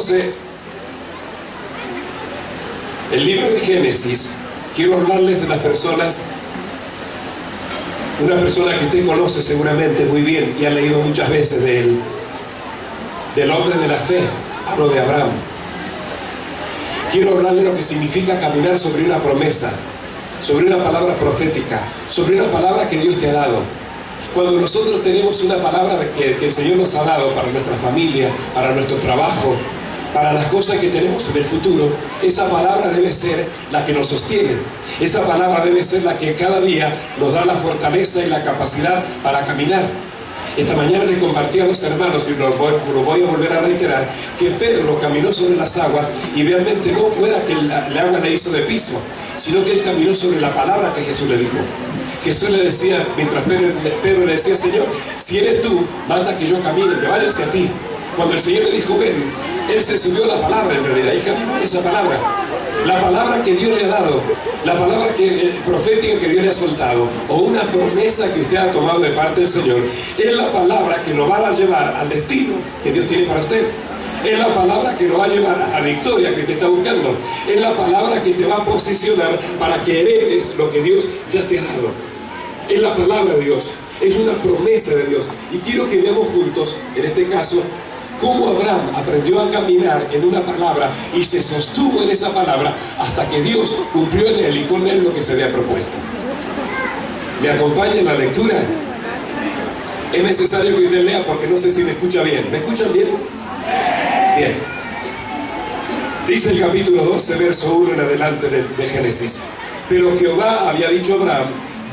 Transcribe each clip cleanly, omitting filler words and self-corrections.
conoce el libro de Génesis, quiero hablarles de las personas, una persona que usted conoce seguramente muy bien y ha leído muchas veces de él, del hombre de la fe, hablo de Abraham. Quiero hablarle lo que significa caminar sobre una promesa, sobre una palabra profética, sobre una palabra que Dios te ha dado. Cuando nosotros tenemos una palabra que el Señor nos ha dado para nuestra familia, para nuestro trabajo, para las cosas que tenemos en el futuro, esa palabra debe ser la que nos sostiene. Esa palabra debe ser la que cada día nos da la fortaleza y la capacidad para caminar. Esta mañana les compartí a los hermanos, y lo voy a volver a reiterar, que Pedro caminó sobre las aguas y realmente no era que el agua le hizo de piso, sino que él caminó sobre la palabra que Jesús le dijo. Jesús le decía, mientras Pedro le decía, Señor, si eres tú, manda que yo camine, que vaya hacia ti. Cuando el Señor le dijo, ven, él se subió a la palabra en realidad y caminó en esa palabra. La palabra que Dios le ha dado, la palabra profética que Dios le ha soltado, o una promesa que usted ha tomado de parte del Señor, es la palabra que lo va a llevar al destino que Dios tiene para usted. Es la palabra que lo va a llevar a la victoria que usted está buscando. Es la palabra que te va a posicionar para que heredes lo que Dios ya te ha dado. Es la palabra de Dios, es una promesa de Dios. Y quiero que veamos juntos, en este caso, cómo Abraham aprendió a caminar en una palabra y se sostuvo en esa palabra hasta que Dios cumplió en él y con él lo que se había propuesto. ¿Me acompaña en la lectura? Es necesario que usted lea porque no sé si me escucha bien. ¿Me escuchan bien? Bien. Dice el capítulo 12, verso 1 en adelante de Génesis. Pero Jehová había dicho a Abraham,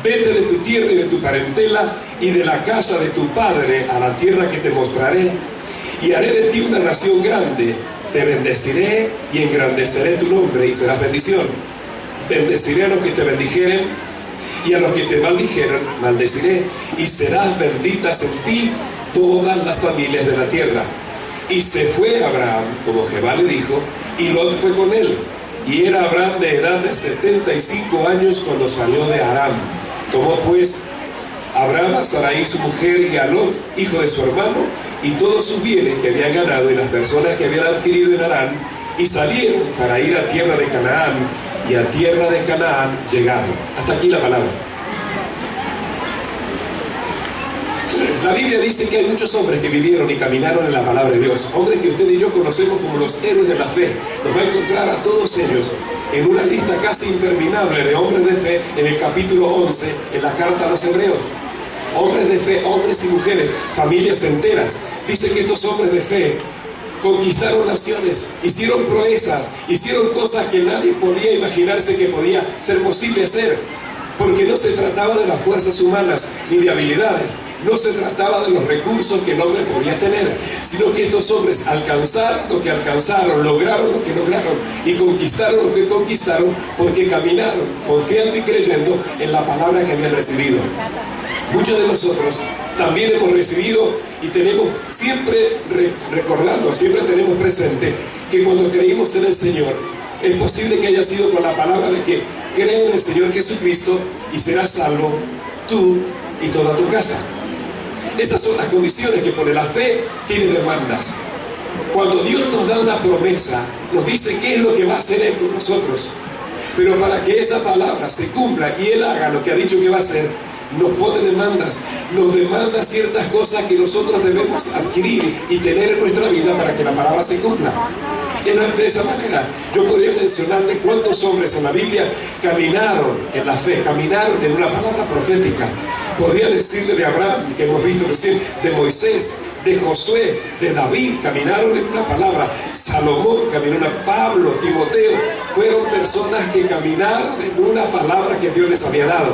vete de tu tierra y de tu parentela y de la casa de tu padre a la tierra que te mostraré, y haré de ti una nación grande, te bendeciré y engrandeceré tu nombre y serás bendición. Bendeciré a los que te bendijeren y a los que te maldijeren maldeciré, y serás benditas en ti todas las familias de la tierra. Y se fue Abraham, como Jehová le dijo, y Lot fue con él. Y era Abraham de edad de 75 años cuando salió de Aram. Tomó pues Abraham a Sarai su mujer y a Lot, hijo de su hermano, y todos sus bienes que habían ganado y las personas que habían adquirido en Harán, y salieron para ir a tierra de Canaán, y a tierra de Canaán llegaron. Hasta aquí la palabra. La Biblia dice que hay muchos hombres que vivieron y caminaron en la palabra de Dios, hombres que usted y yo conocemos como los héroes de la fe. Nos va a encontrar a todos ellos en una lista casi interminable de hombres de fe en el capítulo 11, en la carta a los Hebreos. Hombres de fe, hombres y mujeres, familias enteras. Dice que estos hombres de fe conquistaron naciones, hicieron proezas, hicieron cosas que nadie podía imaginarse que podía ser posible hacer, porque no se trataba de las fuerzas humanas ni de habilidades, no se trataba de los recursos que el hombre podía tener, sino que estos hombres alcanzaron lo que alcanzaron, lograron lo que lograron y conquistaron lo que conquistaron porque caminaron confiando y creyendo en la palabra que habían recibido. Muchos de nosotros también hemos recibido y tenemos siempre recordando, siempre tenemos presente que cuando creímos en el Señor, es posible que haya sido con la palabra de que cree en el Señor Jesucristo y serás salvo tú y toda tu casa. Esas son las condiciones que pone la fe, tiene demandas. Cuando Dios nos da una promesa, nos dice qué es lo que va a hacer Él con nosotros. Pero para que esa palabra se cumpla y Él haga lo que ha dicho que va a hacer, nos pone demandas, nos demanda ciertas cosas que nosotros debemos adquirir y tener en nuestra vida para que la palabra se cumpla. De esa manera, yo podría mencionarle cuántos hombres en la Biblia caminaron en la fe, caminaron en una palabra profética. Podría decirle de Abraham, que hemos visto recién, de Moisés, de Josué, de David, caminaron en una palabra. Salomón caminó en una, Pablo, Timoteo, fueron personas que caminaron en una palabra que Dios les había dado.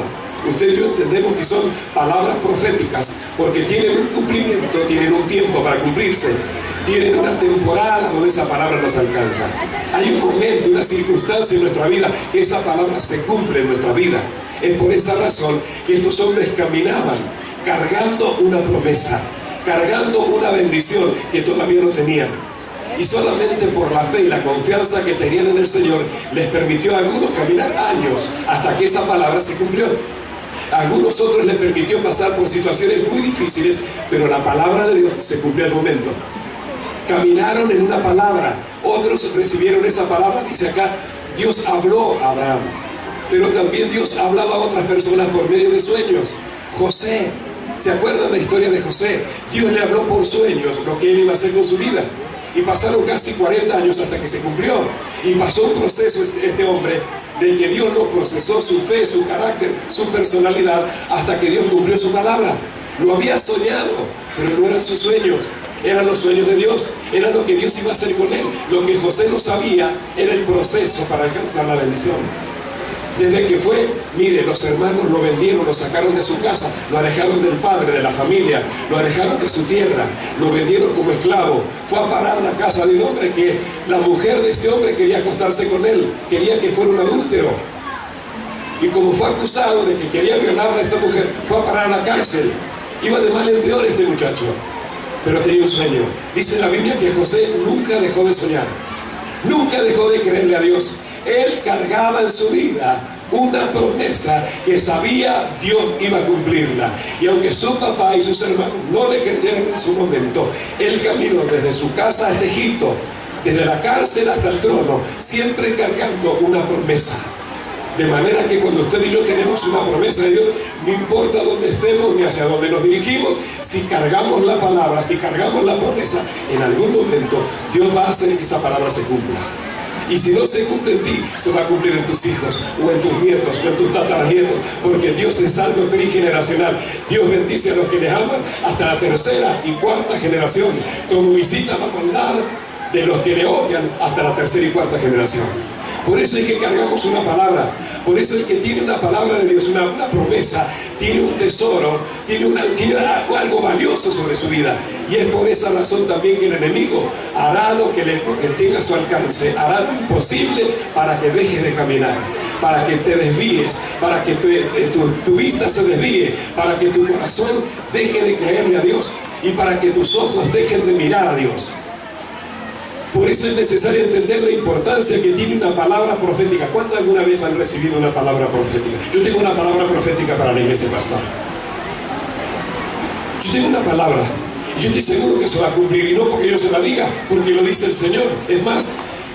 Usted y yo entendemos que son palabras proféticas porque tienen un cumplimiento, tienen un tiempo para cumplirse, tienen una temporada donde esa palabra nos alcanza. Hay un momento, una circunstancia en nuestra vida que esa palabra se cumple en nuestra vida. Es por esa razón que estos hombres caminaban cargando una promesa, cargando una bendición que todavía no tenían. Y solamente por la fe y la confianza que tenían en el Señor les permitió a algunos caminar años hasta que esa palabra se cumplió. A algunos otros les permitió pasar por situaciones muy difíciles, pero la palabra de Dios se cumplió al momento. caminaron en una palabra. Otros recibieron esa palabra, dice acá, Dios habló a Abraham, pero también Dios ha hablado a otras personas por medio de sueños. José, ¿se acuerdan la historia de José? Dios le habló por sueños lo que él iba a hacer con su vida. Y pasaron casi 40 años hasta que se cumplió. Y pasó un proceso este hombre, de que Dios lo procesó, su fe, su carácter, su personalidad, hasta que Dios cumplió su palabra. Lo había soñado, pero no eran sus sueños, eran los sueños de Dios, era lo que Dios iba a hacer con él. Lo que José no sabía era el proceso para alcanzar la bendición. Desde que fue, mire, los hermanos lo vendieron, lo sacaron de su casa, lo alejaron del padre, de la familia, lo alejaron de su tierra, lo vendieron como esclavo. Fue a parar a la casa de un hombre que la mujer de este hombre quería acostarse con él, quería que fuera un adúltero. Y como fue acusado de que quería violarla a esta mujer, fue a parar a la cárcel. Iba de mal en peor este muchacho, pero tenía un sueño. Dice la Biblia que José nunca dejó de soñar, nunca dejó de creerle a Dios. Él cargaba en su vida una promesa que sabía Dios iba a cumplirla. Y aunque su papá y sus hermanos no le creyeron en su momento, él caminó desde su casa hasta Egipto, desde la cárcel hasta el trono, siempre cargando una promesa. De manera que cuando usted y yo tenemos una promesa de Dios, no importa dónde estemos ni hacia dónde nos dirigimos, si cargamos la palabra, si cargamos la promesa, en algún momento Dios va a hacer que esa palabra se cumpla. Y si no se cumple en ti, se va a cumplir en tus hijos, o en tus nietos, o en tus tataranietos, porque Dios es algo trigeneracional. Dios bendice a los que les aman hasta la tercera y cuarta generación. Como visita va a mandar de los que le odian hasta la tercera y cuarta generación. Por eso es que cargamos una palabra, por eso es que tiene una palabra de Dios, una promesa, tiene un tesoro, tiene algo valioso sobre su vida. Y es por esa razón también que el enemigo hará lo que tenga a su alcance, hará lo imposible para que dejes de caminar, para que te desvíes, para que tu vista se desvíe, para que tu corazón deje de creerle a Dios y para que tus ojos dejen de mirar a Dios. Por eso es necesario entender la importancia que tiene una palabra profética. ¿Cuántos alguna vez han recibido una palabra profética? Yo tengo una palabra profética para la iglesia, pastor. Yo tengo una palabra y yo estoy seguro que se va a cumplir, y no porque yo se la diga, porque lo dice el Señor. Es más,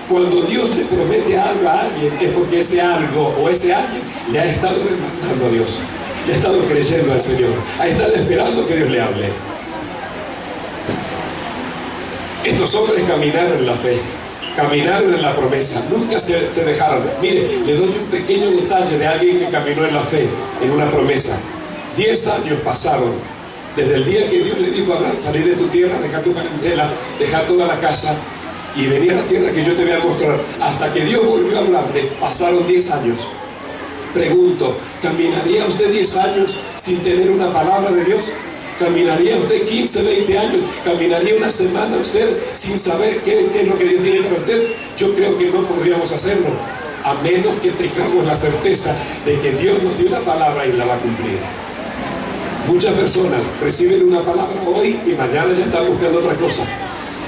cuando Dios le promete algo a alguien, es porque ese algo o ese alguien le ha estado demandando a Dios, le ha estado creyendo al Señor, ha estado esperando que Dios le hable. Estos hombres caminaron en la fe, caminaron en la promesa, nunca se dejaron. Mire, le doy un pequeño detalle de alguien que caminó en la fe, en una promesa. 10 años pasaron, desde el día que Dios le dijo a Abraham: salí de tu tierra, deja tu parentela, deja toda la casa y vení a la tierra que yo te voy a mostrar. Hasta que Dios volvió a hablarle, pasaron 10 años. Pregunto, ¿caminaría usted 10 años sin tener una palabra de Dios? ¿Caminaría usted 15, 20 años? ¿Caminaría una semana usted sin saber qué es lo que Dios tiene para usted? Yo creo que no podríamos hacerlo, a menos que tengamos la certeza de que Dios nos dio una palabra y la va a cumplir. Muchas personas reciben una palabra hoy y mañana ya están buscando otra cosa.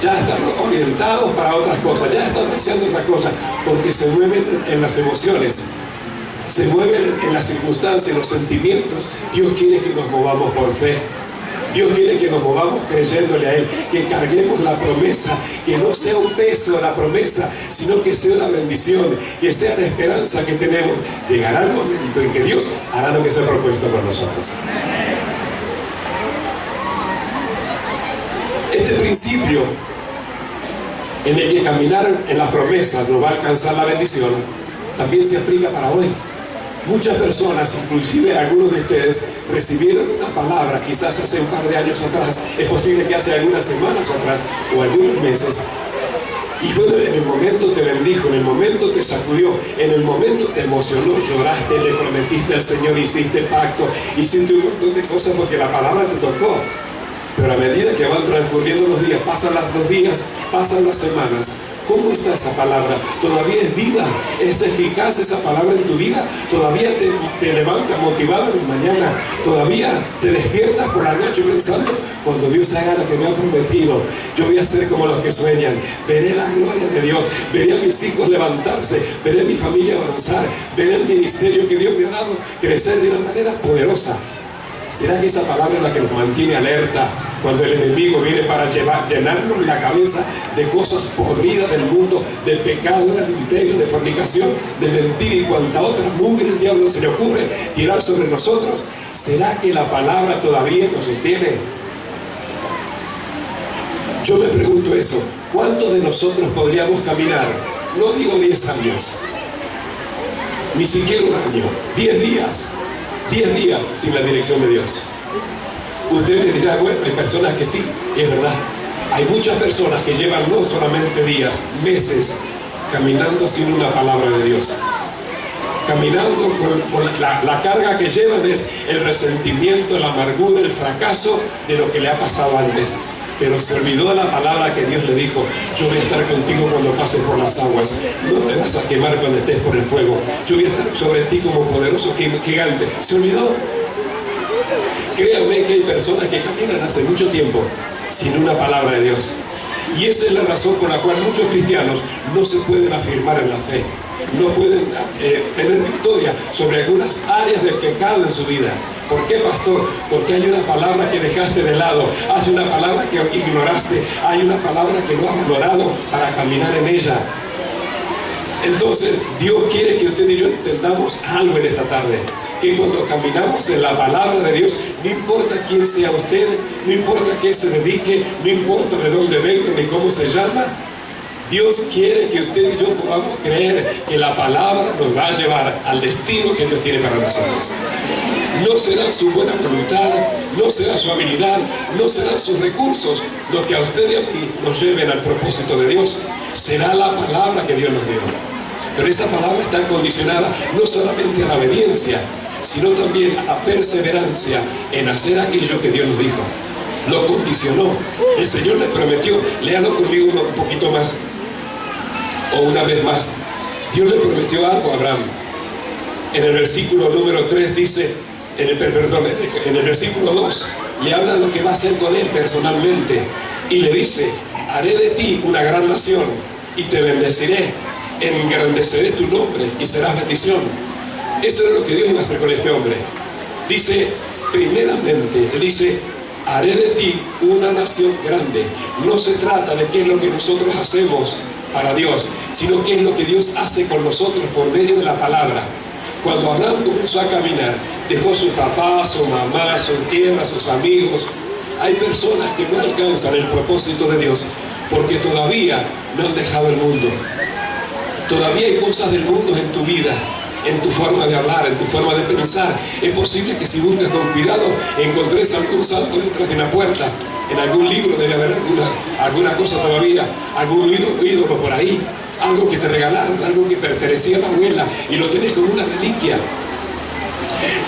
Ya están orientados para otras cosas, ya están deseando otra cosa, porque se mueven en las emociones, se mueven en las circunstancias, en los sentimientos. Dios quiere que nos movamos por fe. Dios quiere que nos movamos creyéndole a Él, que carguemos la promesa, que no sea un peso la promesa, sino que sea una bendición, que sea la esperanza que tenemos. Llegará el momento en que Dios hará lo que se ha propuesto por nosotros. Este principio en el que caminar en las promesas nos va a alcanzar la bendición, también se aplica para hoy. Muchas personas, inclusive algunos de ustedes, recibieron una palabra quizás hace un par de años atrás, es posible que hace algunas semanas atrás o algunos meses, y fue en el momento te bendijo, en el momento te sacudió, en el momento te emocionó, lloraste, le prometiste al Señor, hiciste pacto, hiciste un montón de cosas porque la palabra te tocó. Pero a medida que van transcurriendo los días, pasan los 2 días, pasan las semanas, ¿cómo está esa palabra? ¿Todavía es viva? ¿Es eficaz esa palabra en tu vida? ¿Todavía te levantas motivado en la mañana? ¿Todavía te despiertas por la noche pensando: cuando Dios haga lo que me ha prometido, yo voy a ser como los que sueñan? Veré la gloria de Dios, veré a mis hijos levantarse, veré a mi familia avanzar, veré el ministerio que Dios me ha dado crecer de una manera poderosa. ¿Será que esa palabra es la que nos mantiene alerta cuando el enemigo viene para llenarnos la cabeza de cosas podridas del mundo, de pecado, de adulterio, de fornicación, de mentira y cuanta otra mugre el diablo se le ocurre tirar sobre nosotros? ¿Será que la palabra todavía nos sostiene? Yo me pregunto eso. ¿Cuántos de nosotros podríamos caminar? No digo 10 años, ni siquiera un año, 10 días sin la dirección de Dios. Usted me dirá, bueno, hay personas que sí, y es verdad. Hay muchas personas que llevan no solamente días, meses, caminando sin una palabra de Dios. Caminando con la carga que llevan es el resentimiento, la amargura, el fracaso de lo que le ha pasado antes. Pero se olvidó de la palabra que Dios le dijo: yo voy a estar contigo cuando pases por las aguas, no te vas a quemar cuando estés por el fuego, yo voy a estar sobre ti como poderoso gigante. ¿Se olvidó? Créanme que hay personas que caminan hace mucho tiempo sin una palabra de Dios. Y esa es la razón por la cual muchos cristianos no se pueden afirmar en la fe, no pueden tener victoria sobre algunas áreas del pecado en su vida. ¿Por qué, pastor? Porque hay una palabra que dejaste de lado, hay una palabra que ignoraste, hay una palabra que no has valorado para caminar en ella. Entonces, Dios quiere que usted y yo entendamos algo en esta tarde, que cuando caminamos en la palabra de Dios, no importa quién sea usted, no importa a qué se dedique, no importa de dónde venga ni cómo se llama, Dios quiere que usted y yo podamos creer que la palabra nos va a llevar al destino que Dios tiene para nosotros. No será su buena voluntad, no será su habilidad, no serán sus recursos lo que a usted y a mí nos lleven al propósito de Dios. Será la palabra que Dios nos dio. Pero esa palabra está condicionada no solamente a la obediencia, sino también a la perseverancia en hacer aquello que Dios nos dijo. Lo condicionó. El Señor le prometió. Léalo conmigo un poquito más, o una vez más. Dios le prometió algo a Abraham. En el versículo número 3 dice, en el versículo 2, le habla de lo que va a hacer con él personalmente. Y le dice: haré de ti una gran nación y te bendeciré, engrandeceré tu nombre y serás bendición. Eso es lo que Dios iba a hacer con este hombre. Dice, primeramente, dice: haré de ti una nación grande. No se trata de qué es lo que nosotros hacemos para Dios, sino qué es lo que Dios hace con nosotros por medio de la palabra. Cuando Abraham comenzó a caminar, dejó su papá, su mamá, su tierra, sus amigos. Hay personas que no alcanzan el propósito de Dios porque todavía no han dejado el mundo. Todavía hay cosas del mundo en tu vida, en tu forma de hablar, en tu forma de pensar. Es posible que si buscas con cuidado encontres algún santo detrás de una puerta. En algún libro debe haber alguna cosa todavía, algún ídolo por ahí, algo que te regalaron, algo que pertenecía a la abuela y lo tenés como una reliquia.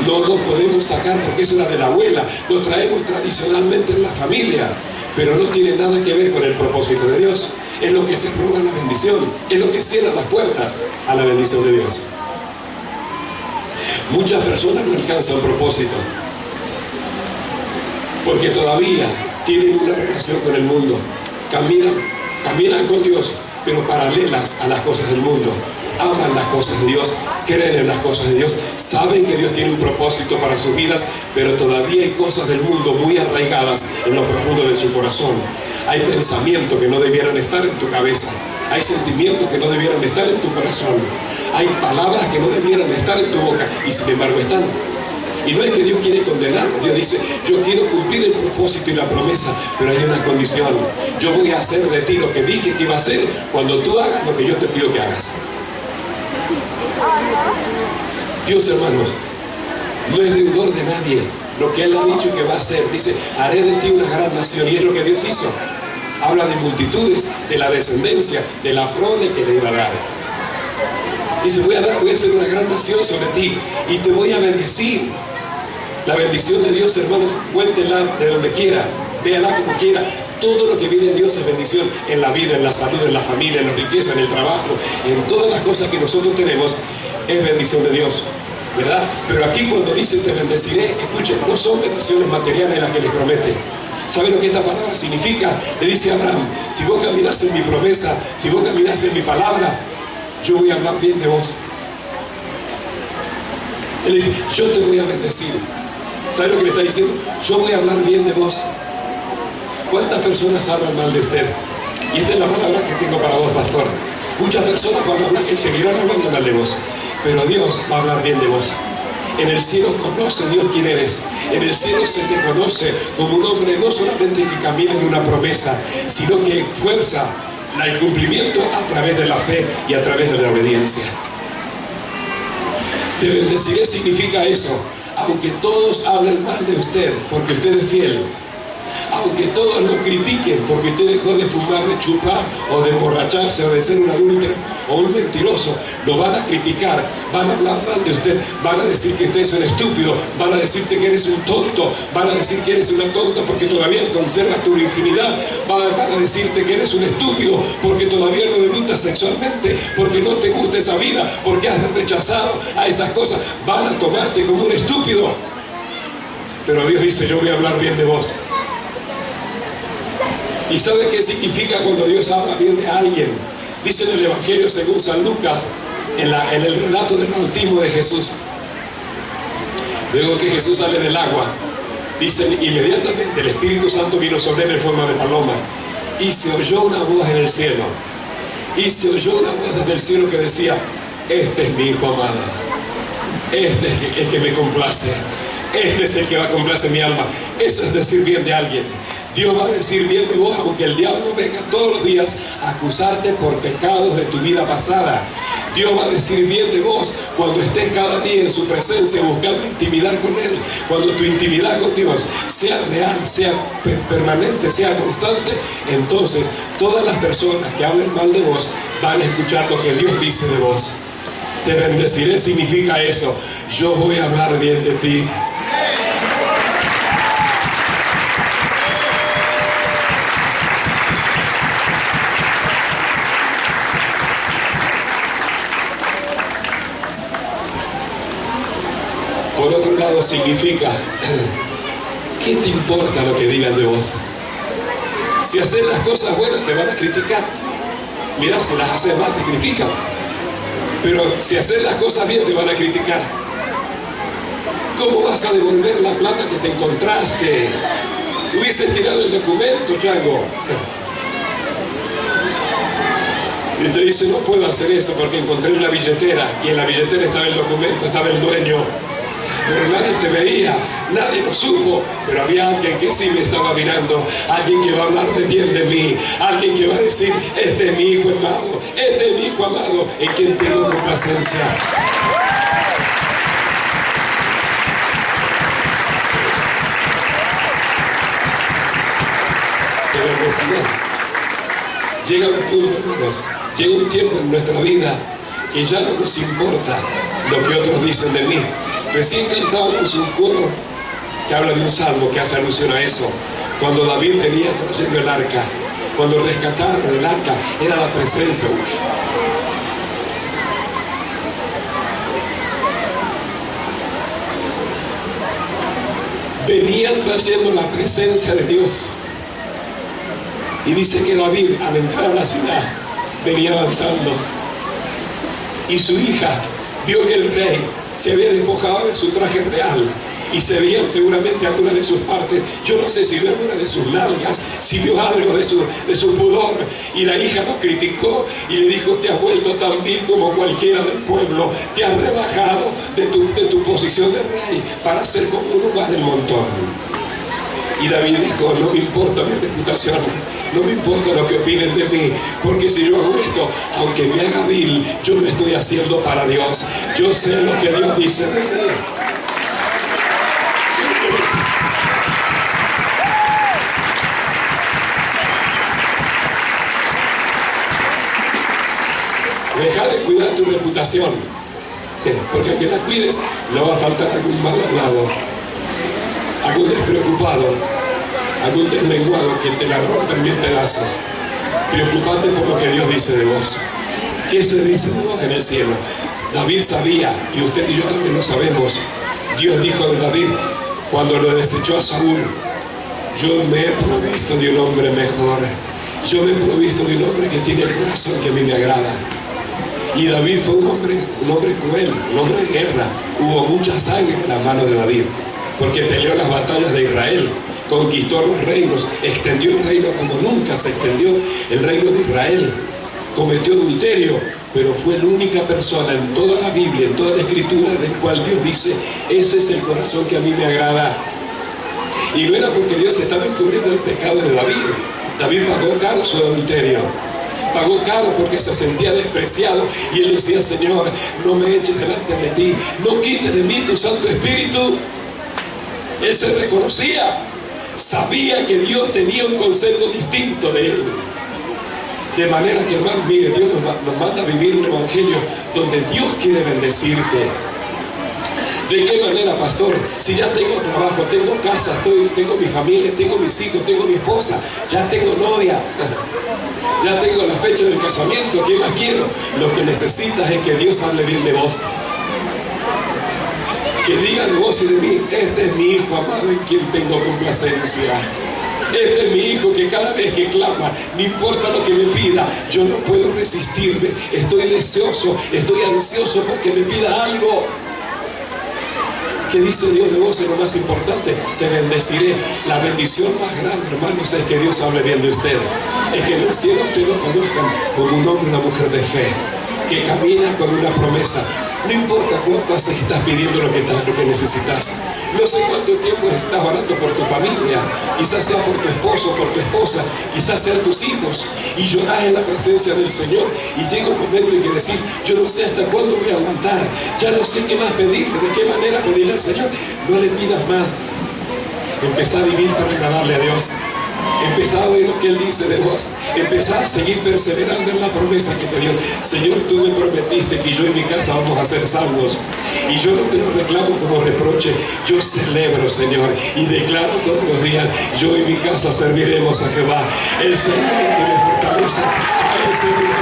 No lo podemos sacar porque eso era de la abuela, lo traemos tradicionalmente en la familia, pero no tiene nada que ver con el propósito de Dios. Es lo que te roba la bendición, es lo que cierra las puertas a la bendición de Dios. Muchas personas no alcanzan propósito porque todavía tienen una relación con el mundo, caminan con Dios, pero paralelas a las cosas del mundo. Aman las cosas de Dios, creen en las cosas de Dios, saben que Dios tiene un propósito para sus vidas, pero todavía hay cosas del mundo muy arraigadas en lo profundo de su corazón. Hay pensamientos que no debieran estar en tu cabeza, hay sentimientos que no debieran estar en tu corazón, hay palabras que no debieran estar en tu boca y sin embargo están. Y no es que Dios quiere condenarnos. Dios dice: yo quiero cumplir el propósito y la promesa, pero hay una condición. Yo voy a hacer de ti lo que dije que iba a hacer cuando tú hagas lo que yo te pido que hagas. Dios, hermanos, no es deudor de nadie. Lo que Él ha dicho que va a hacer, dice: haré de ti una gran nación, y es lo que Dios hizo. Habla de multitudes, de la descendencia, de la prole que le iba a dar. Dice: voy a hacer una gran nación sobre ti y te voy a bendecir. La bendición de Dios, hermanos, cuéntela de donde quiera, véala como quiera. Todo lo que viene de Dios es bendición en la vida, en la salud, en la familia, en la riqueza, en el trabajo, en todas las cosas que nosotros tenemos, es bendición de Dios, ¿verdad? Pero aquí cuando dice te bendeciré, escuchen, no son bendiciones materiales las que les promete. ¿Saben lo que esta palabra significa? Le dice a Abraham: si vos caminás en mi promesa, si vos caminás en mi palabra, yo voy a hablar bien de vos. Él dice: yo te voy a bendecir. ¿Sabe lo que le está diciendo? Yo voy a hablar bien de vos. ¿Cuántas personas hablan mal de usted? Y esta es la palabra que tengo para vos, pastor. Muchas personas van a hablar y seguirán hablando mal de vos, pero Dios va a hablar bien de vos. En el cielo conoce Dios quién eres. En el cielo se te conoce como un hombre no solamente que camina en una promesa, sino que fuerza el cumplimiento a través de la fe y a través de la obediencia. Te bendeciré significa eso. Aunque todos hablen mal de usted, porque usted es fiel. Aunque todos lo critiquen porque usted dejó de fumar, de chupar, o de emborracharse, o de ser un adúltero, o un mentiroso, lo van a criticar, van a hablar mal de usted, van a decir que usted es un estúpido, van a decirte que eres un tonto, van a decir que eres una tonta porque todavía conservas tu virginidad, van a decirte que eres un estúpido porque todavía no debutas sexualmente, porque no te gusta esa vida, porque has rechazado a esas cosas, van a tomarte como un estúpido. Pero Dios dice, yo voy a hablar bien de vos. ¿Y sabe qué significa cuando Dios habla bien de alguien? Dice en el Evangelio según San Lucas, en el relato del bautismo de Jesús. Luego que Jesús sale del agua, dicen inmediatamente el Espíritu Santo vino sobre él en forma de paloma. Y se oyó una voz en el cielo. Y se oyó una voz desde el cielo que decía, este es mi Hijo amado. Este es el que me complace. Este es el que va a complacer mi alma. Eso es decir bien de alguien. Dios va a decir bien de vos, aunque el diablo venga todos los días a acusarte por pecados de tu vida pasada. Dios va a decir bien de vos cuando estés cada día en su presencia buscando intimidad con Él. Cuando tu intimidad con Dios sea real, sea permanente, sea constante, entonces todas las personas que hablen mal de vos van a escuchar lo que Dios dice de vos. Te bendeciré significa eso. Yo voy a hablar bien de ti. Por otro lado significa, ¿qué te importa lo que digan de vos? Si haces las cosas buenas te van a criticar. Mirá, si las haces mal te critican. Pero si haces las cosas bien te van a criticar. ¿Cómo vas a devolver la plata que te encontraste? Hubieses tirado el documento, chango. Y usted dice, no puedo hacer eso porque encontré una billetera y en la billetera estaba el documento, estaba el dueño. Pero nadie te veía, nadie lo supo, pero había alguien que sí me estaba mirando, alguien que va a hablar de bien de mí, alguien que va a decir, este es mi Hijo amado, este es mi Hijo amado, en quien tengo complacencia. Llega un punto, hermanos, llega un tiempo en nuestra vida que ya no nos importa lo que otros dicen de mí. Recién cantábamos un coro que habla de un salmo que hace alusión a eso. Cuando David venía trayendo el arca, cuando rescataron el arca, era la presencia. Venían trayendo la presencia de Dios. Y dice que David, al entrar a la ciudad, venía avanzando. Y su hija vio que el rey se había despojado de su traje real y se veían seguramente algunas de sus partes. Yo no sé si vio alguna de sus nalgas, si vio algo de su pudor. Y la hija lo criticó y le dijo, te has vuelto tan vil como cualquiera del pueblo, te has rebajado de tu posición de rey para ser como uno más del montón. Y David dijo, no me importa mi reputación, no me importa lo que opinen de mí, porque si yo hago esto, aunque me haga vil, yo lo estoy haciendo para Dios. Yo sé lo que Dios dice de mí. Deja de cuidar tu reputación, porque aunque la cuides, no va a faltar algún mal hablado, algún despreocupado, algún deslenguado que te la rompa en 1000 pedazos. Preocupate por lo que Dios dice de vos. ¿Qué se dice de vos en el cielo? David sabía, y usted y yo también lo sabemos. Dios dijo de David, cuando lo desechó a Saúl, yo me he provisto de un hombre mejor. Yo me he provisto de un hombre que tiene el corazón que a mí me agrada. Y David fue un hombre cruel, un hombre de guerra. Hubo mucha sangre en la mano de David. porque peleó las batallas de Israel, conquistó los reinos, extendió el reino como nunca se extendió el reino de Israel, cometió adulterio, pero fue la única persona en toda la Biblia, en toda la Escritura, del cual Dios dice, ese es el corazón que a mí me agrada. Y no era porque Dios estaba encubriendo el pecado de David. David pagó caro su adulterio, pagó caro porque se sentía despreciado, y él decía, Señor, no me eches delante de ti, no quites de mí tu Santo Espíritu. Él se reconocía, sabía que Dios tenía un concepto distinto de él. De manera que, hermanos, mire, Dios nos manda a vivir un evangelio donde Dios quiere bendecirte. ¿De qué manera, pastor? Si ya tengo trabajo, tengo casa, tengo mi familia, tengo mis hijos, tengo mi esposa, ya tengo novia, ya tengo la fecha del casamiento, ¿qué más quiero? Lo que necesitas es que Dios hable bien de vos. Que diga de vos y de mí, este es mi hijo amado en quien tengo complacencia. Este es mi hijo que cada vez que clama, no importa lo que me pida, yo no puedo resistirme. Estoy deseoso, estoy ansioso porque me pida algo. ¿Qué dice Dios de vos? Es lo más importante. Te bendeciré. La bendición más grande, hermanos, es que Dios hable bien de usted. Es que en el cielo ustedes lo conozcan como un hombre y una mujer de fe, que camina con una promesa. No importa cuánto estás pidiendo lo que necesitas. No sé cuánto tiempo estás orando por tu familia. Quizás sea por tu esposo, por tu esposa. Quizás sean tus hijos. Y llorás en la presencia del Señor. Y llega un momento en que decís, yo no sé hasta cuándo voy a aguantar. Ya no sé qué más pedirle, de qué manera pedirle al Señor. No le pidas más. Empezá a vivir para agradarle a Dios. Empezá a oír lo que Él dice de vos. Empezá a seguir perseverando en la promesa que te dio. Señor, tú me prometiste que yo y mi casa vamos a ser salvos. Y yo no te lo reclamo como reproche. Yo celebro, Señor, y declaro todos los días, yo y mi casa serviremos a Jehová. El Señor que me fortalece. A Él serviremos.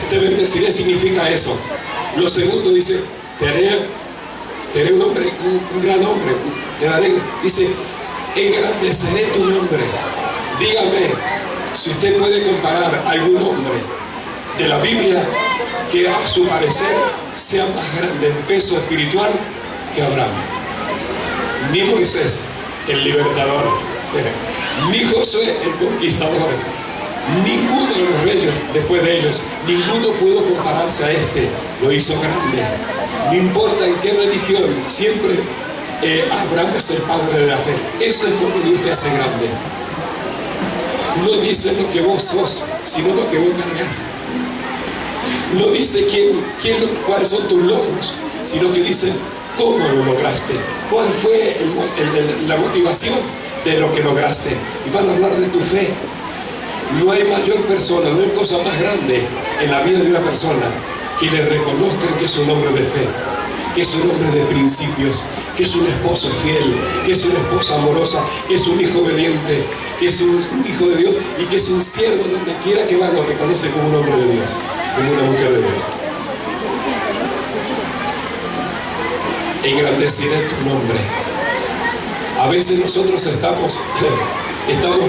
Te bendeciré significa eso. Lo segundo dice, te un hombre, un gran hombre. Dice, engrandeceré tu nombre. Dígame si usted puede comparar a algún hombre de la Biblia que a su parecer sea más grande en peso espiritual que Abraham. Ni Moisés, el libertador, ni Josué, el conquistador. Ninguno de los reyes después de ellos, ninguno pudo compararse a este. Lo hizo grande. No importa en qué religión, siempre Abraham es el padre de la fe. Eso es cuando Dios te hace grande. No dice lo que vos sos, sino lo que vos cargas. No dice cuáles son tus logros, sino que dice cómo lo lograste. ¿Cuál fue la motivación de lo que lograste? Y van a hablar de tu fe. No hay mayor persona, no hay cosa más grande en la vida de una persona que le reconozcan que es un hombre de fe, que es un hombre de principios, que es un esposo fiel, que es una esposa amorosa, que es un hijo obediente, que es un hijo de Dios y que es un siervo donde quiera que va, lo reconoce como un hombre de Dios, como una mujer de Dios. Engrandeceré tu nombre. A veces nosotros estamos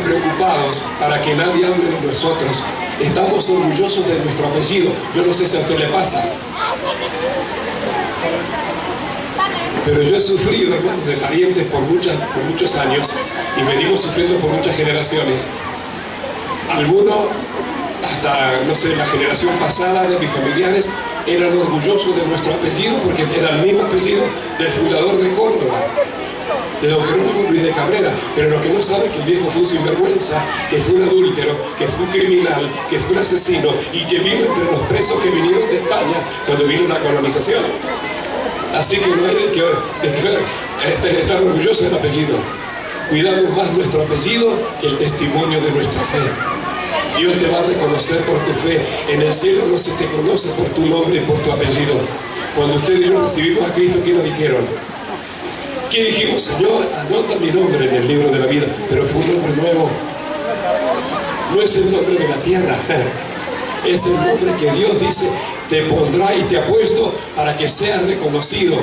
preocupados para que nadie hable de nosotros. Estamos orgullosos de nuestro apellido. Yo no sé si a usted le pasa. Pero yo he sufrido, hermanos, de parientes por muchos años, y venimos sufriendo por muchas generaciones. Algunos, hasta, no sé, la generación pasada de mis familiares, eran orgullosos de nuestro apellido porque era el mismo apellido del fundador de Córdoba, de don Jerónimo Luis de Cabrera. Pero lo que no sabe es que el viejo fue un sinvergüenza, que fue un adúltero, que fue un criminal, que fue un asesino, y que vino entre los presos que vinieron de España cuando vino la colonización. Así que no hay de que estar orgulloso del apellido. Cuidamos más nuestro apellido que el testimonio de nuestra fe. Dios te va a reconocer por tu fe. En el cielo no se te conoce por tu nombre y por tu apellido. Cuando usted y yo recibimos a Cristo, ¿qué nos dijeron? ¿Qué dijimos? Señor, anota mi nombre en el libro de la vida. Pero fue un nombre nuevo. No es el nombre de la tierra. Es el nombre que Dios dice te pondrá y te ha puesto para que seas reconocido.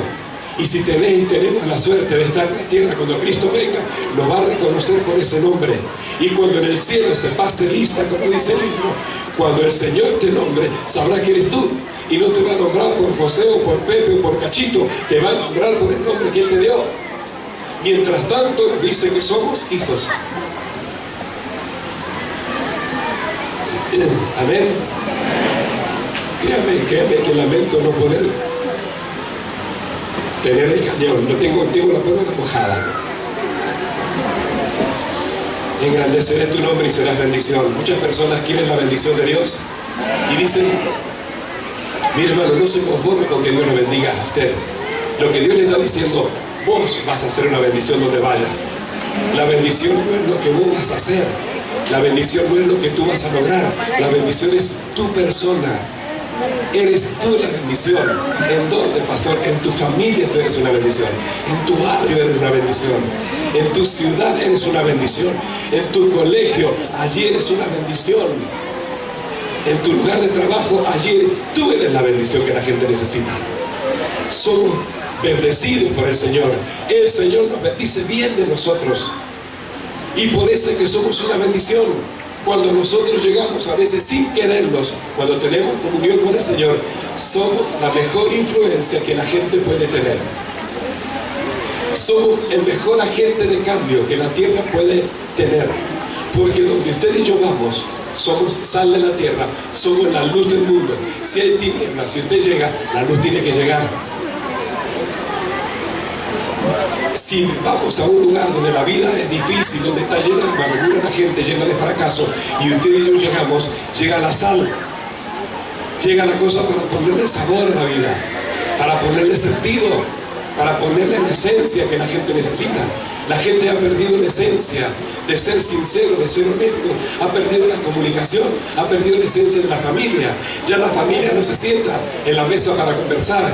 Y si tenemos la suerte de estar en la tierra cuando Cristo venga, nos va a reconocer por ese nombre. Y cuando en el cielo se pase lista, como dice el libro, cuando el Señor te nombre, sabrá que eres tú. Y no te va a nombrar por José o por Pepe o por Cachito, te va a nombrar por el nombre que Él te dio. Mientras tanto nos dice que somos hijos. Amén. Créame que lamento no poder tener el cañón. No tengo la prueba mojada. Engrandeceré tu nombre y serás bendición. Muchas personas quieren la bendición de Dios y dicen: mi hermano, no se conforme con que Dios lo bendiga a usted. Lo que Dios le está diciendo: vos vas a hacer una bendición donde vayas. La bendición no es lo que vos vas a hacer. La bendición no es lo que tú vas a lograr. La bendición es tu persona. Eres tú la bendición. ¿En dónde, pastor? En tu familia tú eres una bendición. En tu barrio eres una bendición. En tu ciudad eres una bendición. En tu colegio, allí eres una bendición. En tu lugar de trabajo, allí tú eres la bendición que la gente necesita. Somos bendecidos por el Señor. El Señor nos bendice bien de nosotros. Y por eso es que somos una bendición. Cuando nosotros llegamos, a veces sin quererlos, cuando tenemos comunión con el Señor, somos la mejor influencia que la gente puede tener. Somos el mejor agente de cambio que la tierra puede tener. Porque donde usted y yo vamos, somos sal de la tierra, somos la luz del mundo. Si hay tinieblas, si usted llega, la luz tiene que llegar. Si vamos a un lugar donde la vida es difícil, donde está llena de amargura la gente, llena de fracaso, y usted y yo llegamos, llega la sal, llega la cosa para ponerle sabor a la vida, para ponerle sentido, para ponerle la esencia que la gente necesita. La gente ha perdido la esencia de ser sincero, de ser honesto, ha perdido la comunicación, ha perdido la esencia de la familia. Ya la familia no se sienta en la mesa para conversar.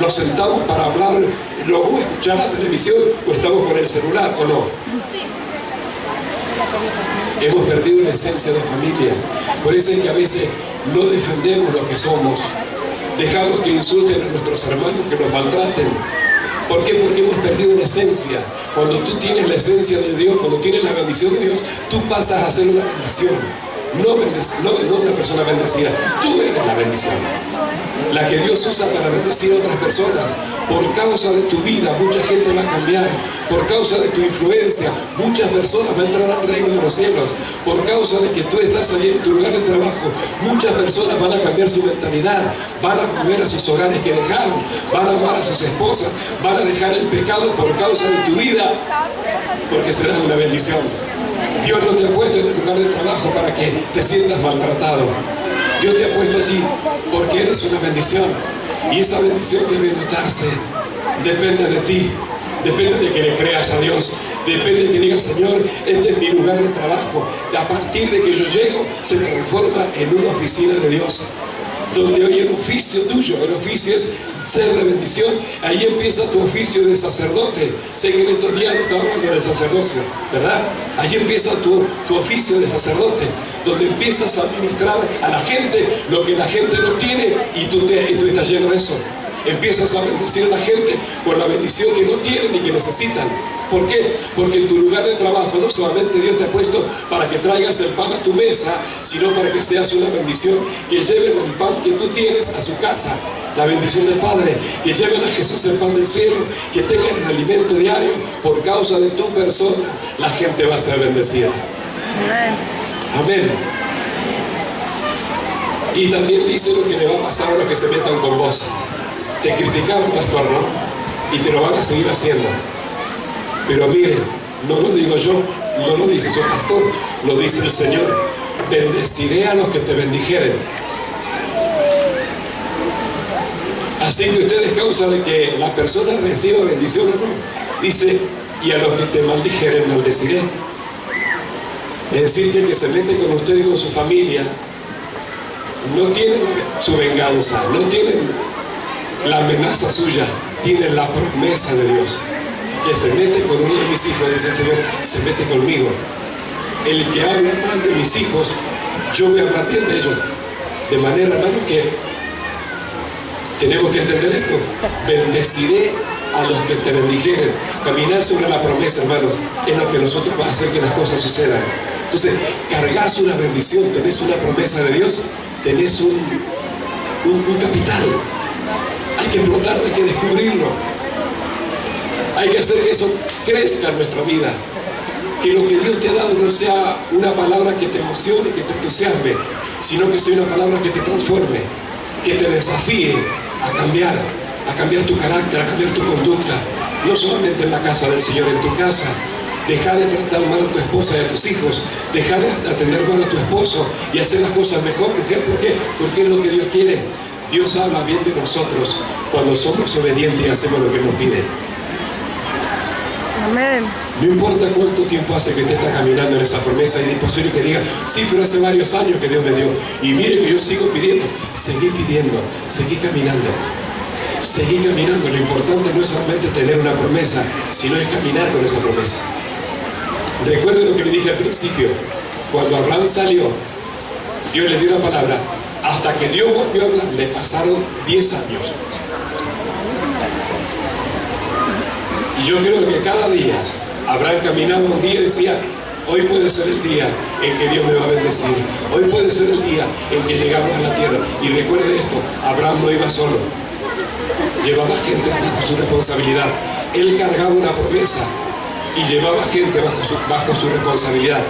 Nos sentamos para hablar, luego escuchar la televisión o estamos con el celular, ¿o no? Hemos perdido la esencia de familia. Por eso es que a veces no defendemos lo que somos. Dejamos que insulten a nuestros hermanos, que nos maltraten. ¿Por qué? Porque hemos perdido la esencia. Cuando tú tienes la esencia de Dios, cuando tienes la bendición de Dios, tú pasas a ser una bendición. No una persona bendecida. Tú eres la bendición. La que Dios usa para bendecir a otras personas. Por causa de tu vida, mucha gente va a cambiar. Por causa de tu influencia, muchas personas van a entrar al reino de los cielos. Por causa de que tú estás allí en tu lugar de trabajo, muchas personas van a cambiar su mentalidad. Van a volver a sus hogares que dejaron. Van a amar a sus esposas. Van a dejar el pecado por causa de tu vida. Porque serás una bendición. Dios no te ha puesto en el lugar de trabajo para que te sientas maltratado. Dios te ha puesto allí porque eres una bendición. Y esa bendición debe notarse. Depende de ti. Depende de que le creas a Dios. Depende de que digas: Señor, este es mi lugar de trabajo. A partir de que yo llego, se transforma en una oficina de Dios. Donde hoy el oficio tuyo, el oficio es ser de bendición. Ahí empieza tu oficio de sacerdote. Sé que en estos días no estamos hablando del sacerdocio, ¿verdad? Ahí empieza tu oficio de sacerdote, donde empiezas a administrar a la gente lo que la gente no tiene y tú estás lleno de eso. Empiezas a bendecir a la gente con la bendición que no tienen y que necesitan. ¿Por qué? Porque en tu lugar de trabajo no solamente Dios te ha puesto para que traigas el pan a tu mesa, sino para que seas una bendición, que lleven el pan que tú tienes a su casa, la bendición del Padre, que lleven a Jesús el pan del cielo, que tengan el alimento diario. Por causa de tu persona, la gente va a ser bendecida. Amén. Y también dice lo que le va a pasar a los que se metan con vos. Te criticaron, pastor, ¿no? Y te lo van a seguir haciendo. Pero mire, no lo digo yo, no lo dice su pastor, lo dice el Señor. Bendeciré a los que te bendijeren. Así que ustedes, causa de que la persona reciba bendición o no, dice: y a los que te maldijeren, maldeciré. Es decir, que el que se mete con usted y con su familia no tiene su venganza, no tienen la amenaza suya, tienen la promesa de Dios. Que se mete con uno de mis hijos, dice el Señor, se mete conmigo. El que habla mal de mis hijos, yo voy a hablar bien de ellos. De manera, hermano, que tenemos que entender esto. Bendeciré a los que te bendijeren. Caminar sobre la promesa, hermanos, es lo que nosotros va a hacer que las cosas sucedan. Entonces, cargas una bendición, tenés una promesa de Dios, tenés un capital. Hay que explotarlo, hay que descubrirlo. Hay que hacer que eso crezca en nuestra vida. Que lo que Dios te ha dado no sea una palabra que te emocione, que te entusiasme, sino que sea una palabra que te transforme, que te desafíe a cambiar tu carácter, a cambiar tu conducta. No solamente en la casa del Señor, en tu casa. Dejar de tratar mal a tu esposa y a tus hijos, dejar de atender mal a tu esposo y hacer las cosas mejor. ¿Por qué? Porque es lo que Dios quiere. Dios habla bien de nosotros cuando somos obedientes y hacemos lo que nos pide. Amén. No importa cuánto tiempo hace que usted está caminando en esa promesa, y es posible que diga, sí, pero hace varios años que Dios me dio. Y mire que yo sigo pidiendo. Seguí pidiendo, seguí caminando. Seguí caminando. Lo importante no es solamente tener una promesa, sino es caminar con esa promesa. Recuerden lo que le dije al principio. Cuando Abraham salió, Dios le dio la palabra. Hasta que Dios volvió a hablar, le pasaron 10 años. Y yo creo que cada día Abraham caminaba un día y decía, hoy puede ser el día en que Dios me va a bendecir. Hoy puede ser el día en que llegamos a la tierra. Y recuerde esto, Abraham no iba solo. Llevaba gente bajo su responsabilidad. Él cargaba una promesa y llevaba gente bajo su responsabilidad.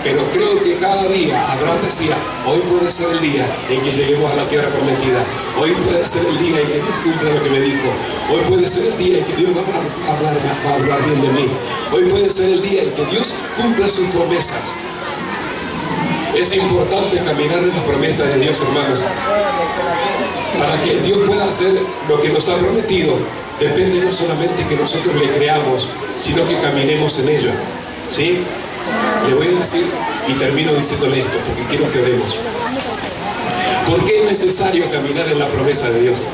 Pero creo que cada día Abraham decía, hoy puede ser el día en que lleguemos a la tierra prometida. Hoy puede ser el día en que Dios cumpla lo que me dijo. Hoy puede ser el día en que Dios va a hablar bien de mí. Hoy puede ser el día en que Dios cumpla sus promesas. Es importante caminar en las promesas de Dios, hermanos. Para que Dios pueda hacer lo que nos ha prometido, depende no solamente que nosotros le creamos, sino que caminemos en ello. ¿Sí? Le voy a decir, y termino diciéndole esto, porque quiero que oremos. ¿Por qué es necesario caminar en la promesa de Dios?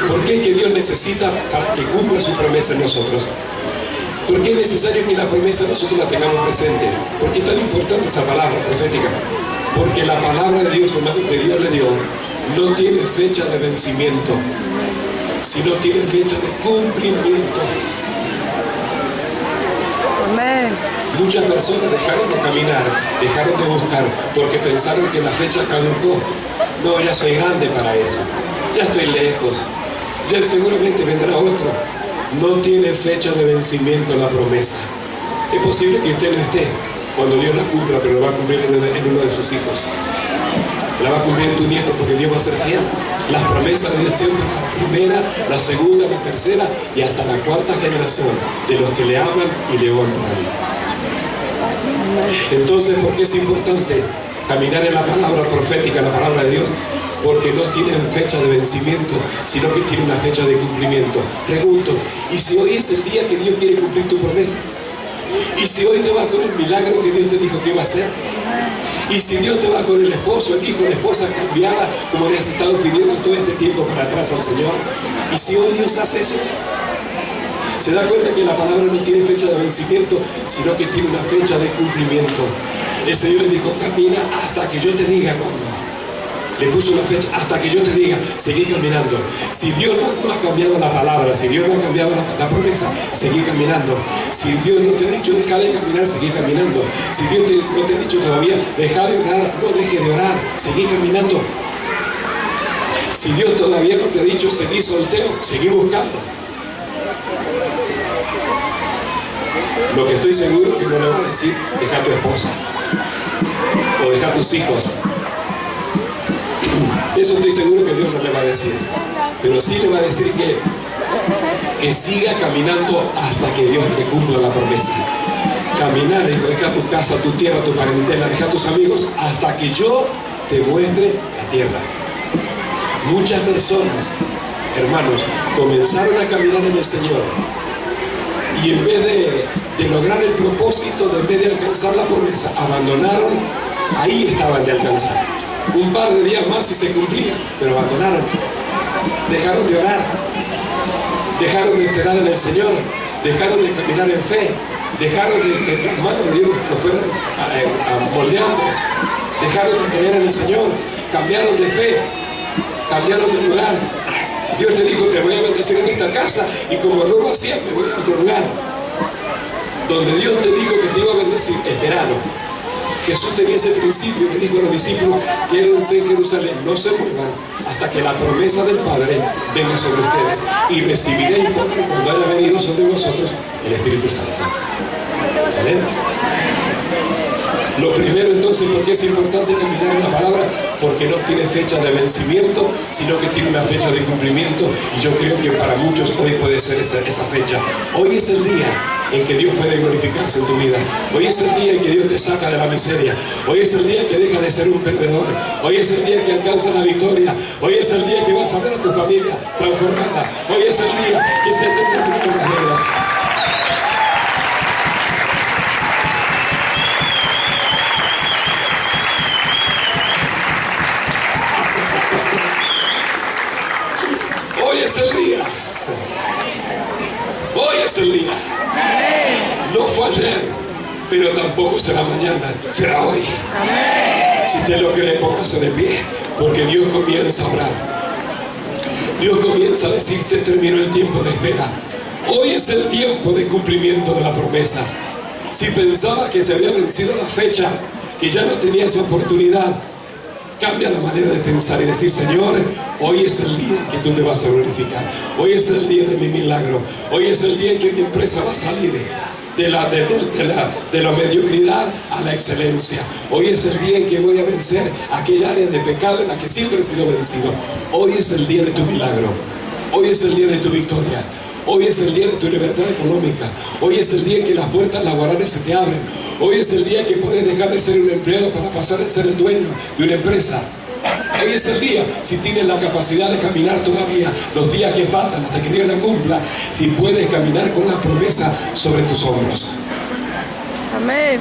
¿Por qué es que Dios necesita para que cumpla su promesa en nosotros? ¿Por qué es necesario que la promesa nosotros la tengamos presente? ¿Por qué es tan importante esa palabra profética? Porque la palabra de Dios, hermano, que Dios le dio, no tiene fecha de vencimiento, sino tiene fecha de cumplimiento. Amén. Muchas personas dejaron de caminar, dejaron de buscar, porque pensaron que la fecha caducó. No, ya soy grande para eso, ya estoy lejos, ya seguramente vendrá otro. No tiene fecha de vencimiento la promesa. Es posible que usted no esté cuando Dios la cumpla, pero la va a cumplir en uno de sus hijos. La va a cumplir en tu nieto, porque Dios va a ser fiel. Las promesas de Dios siempre, la primera, la segunda, la tercera y hasta la cuarta generación de los que le aman y le honran. Entonces, ¿por qué es importante caminar en la palabra profética, la palabra de Dios? Porque no tiene fecha de vencimiento, sino que tiene una fecha de cumplimiento. Pregunto, ¿y si hoy es el día que Dios quiere cumplir tu promesa? ¿Y si hoy te vas con el milagro que Dios te dijo que iba a hacer? ¿Y si Dios te va con el esposo, el hijo, la esposa cambiada, como le has estado pidiendo todo este tiempo para atrás al Señor? ¿Y si hoy Dios hace eso? Se da cuenta que la palabra no tiene fecha de vencimiento, sino que tiene una fecha de cumplimiento. El Señor le dijo, camina hasta que yo te diga cuándo. Le puso una fecha, hasta que yo te diga, seguí caminando. Si Dios no ha cambiado la palabra, si Dios no ha cambiado la promesa, seguí caminando. Si Dios no te ha dicho, deja de caminar, seguí caminando. Si Dios no te ha dicho todavía, deja de orar, no deje de orar, seguí caminando. Si Dios todavía no te ha dicho, seguí soltero, seguí buscando. Lo que estoy seguro que no le va a decir, deja a tu esposa o deja a tus hijos. Eso estoy seguro que Dios no le va a decir, pero sí le va a decir que siga caminando hasta que Dios le cumpla la promesa. Caminar, dijo, deja tu casa, tu tierra, tu parentela, deja tus amigos hasta que yo te muestre la tierra. Muchas personas, hermanos, comenzaron a caminar en el Señor y en vez de lograr el propósito, en vez de alcanzar la promesa, abandonaron, ahí estaban de alcanzar. Un par de días más y se cumplía, pero abandonaron. Dejaron de orar, dejaron de esperar en el Señor, dejaron de caminar en fe, dejaron de las manos de Dios lo fueron moldeando, dejaron de creer en el Señor, cambiaron de fe, cambiaron de lugar, Dios te dijo, te voy a bendecir en esta casa, y como no lo hacías, me voy a otro lugar. Donde Dios te dijo que te iba a bendecir, espéralo. Jesús tenía ese principio que dijo a los discípulos: quédense en Jerusalén, no se muevan hasta que la promesa del Padre venga sobre ustedes, y recibiréis poder cuando haya venido sobre vosotros el Espíritu Santo. ¿Amén? Lo primero entonces, ¿por qué es importante caminar en la palabra? Porque no tiene fecha de vencimiento, sino que tiene una fecha de cumplimiento, y yo creo que para muchos hoy puede ser esa fecha. Hoy es el día en que Dios puede glorificarse en tu vida. Hoy es el día en que Dios te saca de la miseria. Hoy es el día en que dejas de ser un perdedor. Hoy es el día en que alcanzas la victoria. Hoy es el día en que vas a ver a tu familia transformada. Hoy es el día que se terminan las deudas. Hoy es el día. Hoy es el día. No fue ayer, pero tampoco será mañana, será hoy. Si te lo cree, póngase de pie, porque Dios comienza a hablar. Dios comienza a decir: se terminó el tiempo de espera. Hoy es el tiempo de cumplimiento de la promesa. Si pensaba que se había vencido la fecha, que ya no tenías oportunidad, cambia la manera de pensar y decir: Señor, hoy es el día que tú te vas a glorificar. Hoy es el día de mi milagro. Hoy es el día en que mi empresa va a salir de la mediocridad a la excelencia. Hoy es el día en que voy a vencer aquella área de pecado en la que siempre he sido vencido. Hoy es el día de tu milagro. Hoy es el día de tu victoria. Hoy es el día de tu libertad económica. Hoy es el día en que las puertas laborales se te abren. Hoy es el día en que puedes dejar de ser un empleado para pasar a ser el dueño de una empresa. Hoy es el día, si tienes la capacidad de caminar todavía los días que faltan hasta que Dios la cumpla, si puedes caminar con la promesa sobre tus hombros. Amén.